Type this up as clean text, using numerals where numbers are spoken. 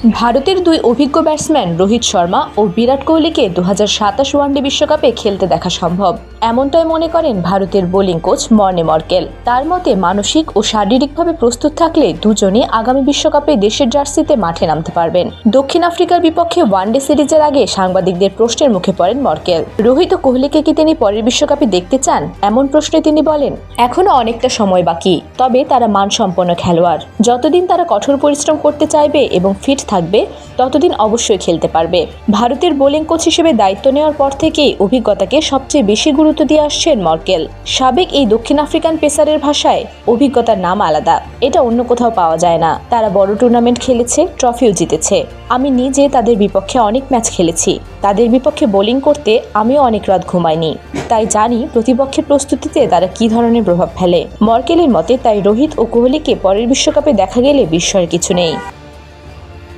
ভারতের দুই অভিজ্ঞ ব্যাটসম্যান রোহিত শর্মা ও বিরাট কোহলিকে 2027 ওয়ানডে বিশ্বকাপে খেলতে দেখা সম্ভব, এমনটাই মনে করেন ভারতের বোলিং কোচ মর্নে মর্কেল। তার মতে মানসিক ও শারীরিকভাবে প্রস্তুত থাকলে দুজনই আগামী বিশ্বকাপে দেশের জার্সিতে মাঠে নামতে পারবেন। দক্ষিণ আফ্রিকার বিপক্ষে ওয়ানডে সিরিজের আগে সাংবাদিকদের প্রশ্নের মুখে পড়েন মর্কেল। রোহিত ও কোহলিকে কি তিনি পরের বিশ্বকাপে দেখতে চান, এমন প্রশ্নে তিনি বলেন, এখনো অনেকটা সময় বাকি, তবে তারা মানসম্পন্ন খেলোয়াড়। যতদিন তারা কঠোর পরিশ্রম করতে চাইবে এবং ফিট থাকবে ততদিন অবশ্যই খেলতে পারবে। ভারতের বোলিং কোচ হিসেবে দায়িত্ব নেওয়ার পর থেকেই অভিজ্ঞতাকে সবচেয়ে বেশি গুরুত্ব দিয়ে আসছেন মর্কেল। সাবেক এই দক্ষিণ আফ্রিকান পেসারের ভাষায় অভিজ্ঞতার নাম আলাদা, এটা অন্য কোথাও পাওয়া যায় না। তারা বড় টুর্নামেন্ট খেলেছে, ট্রফিও জিতেছে। আমি নিজে তাদের বিপক্ষে অনেক ম্যাচ খেলেছি। তাদের বিপক্ষে বোলিং করতে আমিও অনেক রাত ঘুমাইনি, তাই জানি প্রতিপক্ষের প্রস্তুতিতে তারা কী ধরনের প্রভাব ফেলে। মর্কেলের মতে তাই রোহিত ও কোহলিকে পরের বিশ্বকাপে দেখা গেলে বিস্ময়ের কিছু নেই।